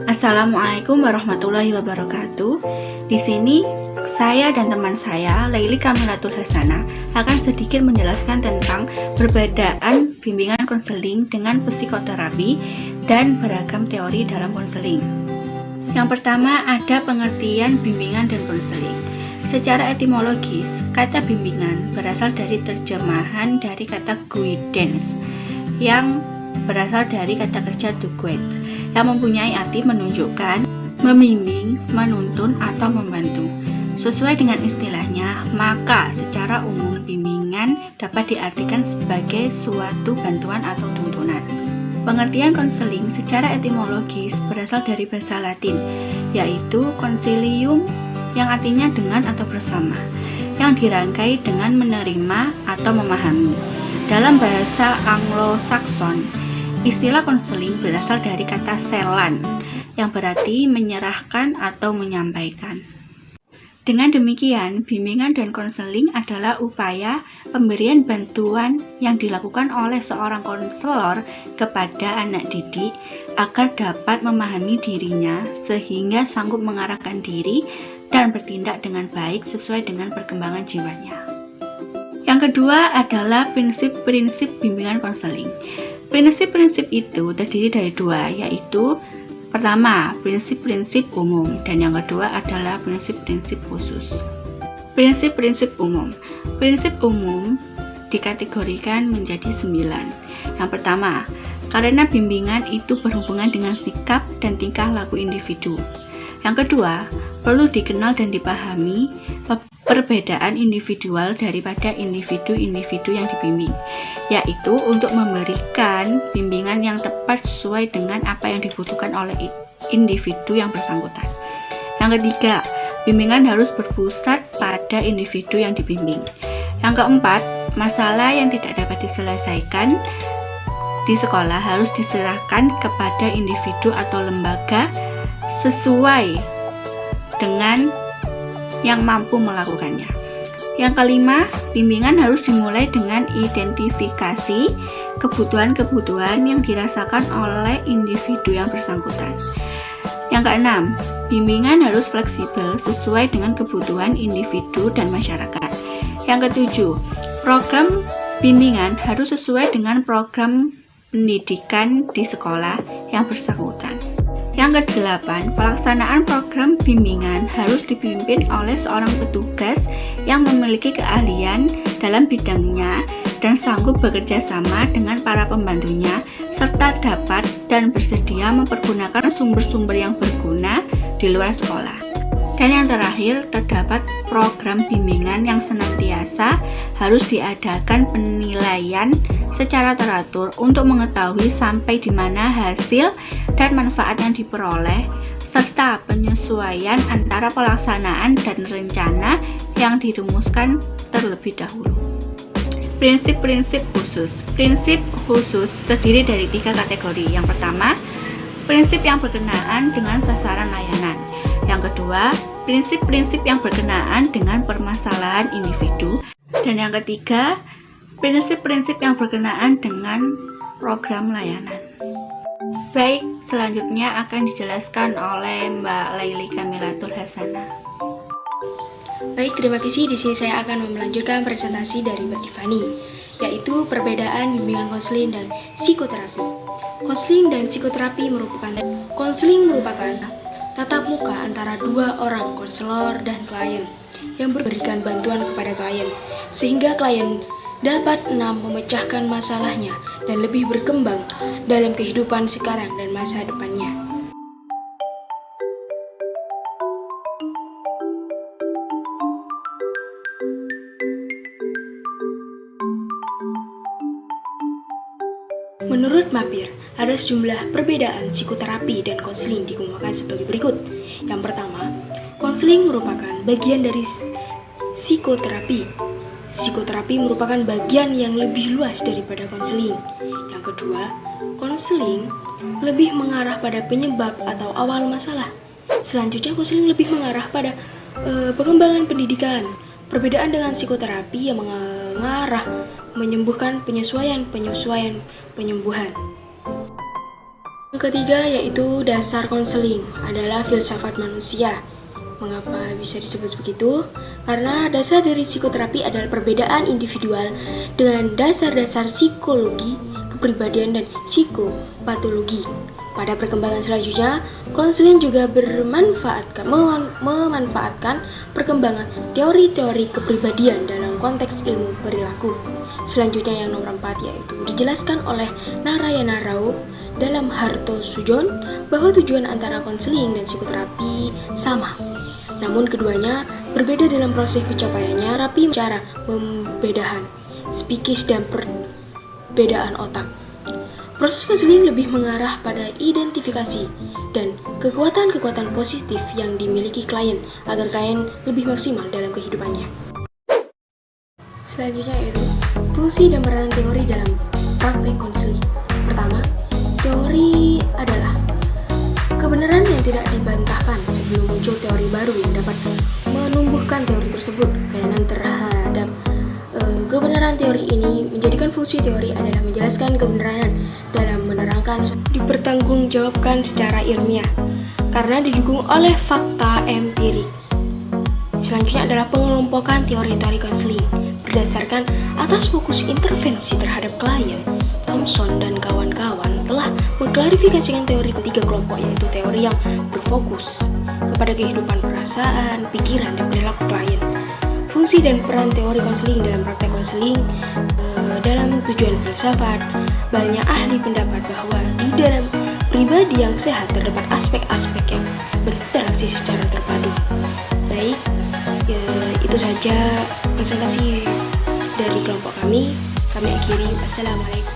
Assalamualaikum warahmatullahi wabarakatuh. Di sini saya dan teman saya, Laili Kamilatul Hasanah, akan sedikit menjelaskan tentang perbedaan bimbingan konseling dengan psikoterapi dan beragam teori dalam konseling. Yang pertama ada pengertian bimbingan dan konseling. Secara etimologis, kata bimbingan berasal dari terjemahan dari kata guidance yang berasal dari kata kerja to guide, yang mempunyai arti menunjukkan, membimbing, menuntun, atau membantu. Sesuai dengan istilahnya, maka secara umum bimbingan dapat diartikan sebagai suatu bantuan atau tuntunan. Pengertian konseling secara etimologis berasal dari bahasa Latin, yaitu consilium, yang artinya dengan atau bersama, yang dirangkai dengan menerima atau memahami. Dalam bahasa Anglo-Saxon, istilah konseling berasal dari kata selan, yang berarti menyerahkan atau menyampaikan. Dengan demikian, bimbingan dan konseling adalah upaya pemberian bantuan yang dilakukan oleh seorang konselor kepada anak didik agar dapat memahami dirinya sehingga sanggup mengarahkan diri dan bertindak dengan baik sesuai dengan perkembangan jiwanya. Yang kedua adalah prinsip-prinsip bimbingan konseling. Prinsip-prinsip itu terdiri dari dua, yaitu pertama, prinsip-prinsip umum, dan yang kedua adalah prinsip-prinsip khusus. Prinsip-prinsip umum. Prinsip umum dikategorikan menjadi 9. Yang pertama, karena bimbingan itu berhubungan dengan sikap dan tingkah laku individu. Yang kedua, perlu dikenal dan dipahami perbedaan individual daripada individu-individu yang dibimbing, yaitu untuk memberikan bimbingan yang tepat sesuai dengan apa yang dibutuhkan oleh individu yang bersangkutan. Yang ketiga, bimbingan harus berpusat pada individu yang dibimbing. Yang keempat, masalah yang tidak dapat diselesaikan di sekolah harus diserahkan kepada individu atau lembaga sesuai dengan yang mampu melakukannya. Yang kelima, bimbingan harus dimulai dengan identifikasi kebutuhan-kebutuhan yang dirasakan oleh individu yang bersangkutan. Yang keenam, bimbingan harus fleksibel sesuai dengan kebutuhan individu dan masyarakat. Yang ketujuh, program bimbingan harus sesuai dengan program pendidikan di sekolah yang bersangkutan. Yang kedelapan, pelaksanaan program bimbingan harus dipimpin oleh seorang petugas yang memiliki keahlian dalam bidangnya dan sanggup bekerja sama dengan para pembantunya, serta dapat dan bersedia mempergunakan sumber-sumber yang berguna di luar sekolah. Dan yang terakhir, terdapat program bimbingan yang senantiasa harus diadakan penilaian secara teratur untuk mengetahui sampai di mana hasil dan manfaat yang diperoleh, serta penyesuaian antara pelaksanaan dan rencana yang dirumuskan terlebih dahulu. Prinsip-prinsip khusus. Prinsip khusus terdiri dari 3 kategori. Yang pertama, prinsip yang berkenaan dengan sasaran layanan. Yang kedua, prinsip-prinsip yang berkenaan dengan permasalahan individu. Dan yang ketiga, prinsip-prinsip yang berkenaan dengan program layanan. Baik, selanjutnya akan dijelaskan oleh Mbak Laili Kamilatul Hasanah. Baik, terima kasih. Di sini saya akan melanjutkan presentasi dari Mbak Ivani, yaitu perbedaan bimbingan konseling dan psikoterapi. Konseling dan psikoterapi merupakan tatap muka antara dua orang konselor dan klien yang memberikan bantuan kepada klien, sehingga klien dapat memecahkan masalahnya dan lebih berkembang dalam kehidupan sekarang dan masa depannya. Menurut Mapir, ada sejumlah perbedaan psikoterapi dan konseling dikemukakan sebagai berikut. Yang pertama, konseling merupakan bagian dari psikoterapi. Psikoterapi merupakan bagian yang lebih luas daripada konseling. Yang kedua, konseling lebih mengarah pada penyebab atau awal masalah. Selanjutnya, konseling lebih mengarah pada pengembangan pendidikan. Perbedaan dengan psikoterapi yang mengarah menyembuhkan penyembuhan. Yang ketiga yaitu dasar konseling adalah filsafat manusia. Mengapa bisa disebut begitu? Karena dasar dari psikoterapi adalah perbedaan individual dengan dasar-dasar psikologi, kepribadian, dan psikopatologi. Pada perkembangan selanjutnya, konseling juga memanfaatkan perkembangan teori-teori kepribadian dalam konteks ilmu perilaku. Selanjutnya yang nomor 4 yaitu dijelaskan oleh Narayana Rao dalam Harto Sujon bahwa tujuan antara konseling dan psikoterapi sama. Namun keduanya berbeda dalam proses pencapaiannya. Rapi cara pembedahan psikis dan perbedaan otak. Proses konseling lebih mengarah pada identifikasi dan kekuatan-kekuatan positif yang dimiliki klien agar klien lebih maksimal dalam kehidupannya. Selanjutnya yaitu fungsi dan peranan teori dalam praktek konseling. Pertama, teori adalah kebenaran yang tidak dibantahkan. Sebelum muncul teori baru yang dapat menumbuhkan teori tersebut, kaitan terhadap kebenaran teori ini menjadikan fungsi teori adalah menjelaskan kebenaran dalam menerangkan dipertanggungjawabkan secara ilmiah karena didukung oleh fakta empirik. Selanjutnya adalah pengelompokan teori-teori konseling berdasarkan atas fokus intervensi terhadap klien. Thompson dan kawan-kawan telah mengklarifikasikan teori ketiga kelompok, yaitu teori yang berfokus kepada kehidupan perasaan, pikiran, dan perilaku klien. Fungsi dan peran teori konseling dalam praktek konseling dalam tujuan filsafat, banyak ahli pendapat bahwa di dalam pribadi yang sehat terdapat aspek-aspek yang berinteraksi secara terpadu. Baik, itu saja presentasi dari kelompok kami. Kami akhiri. Wassalamualaikum.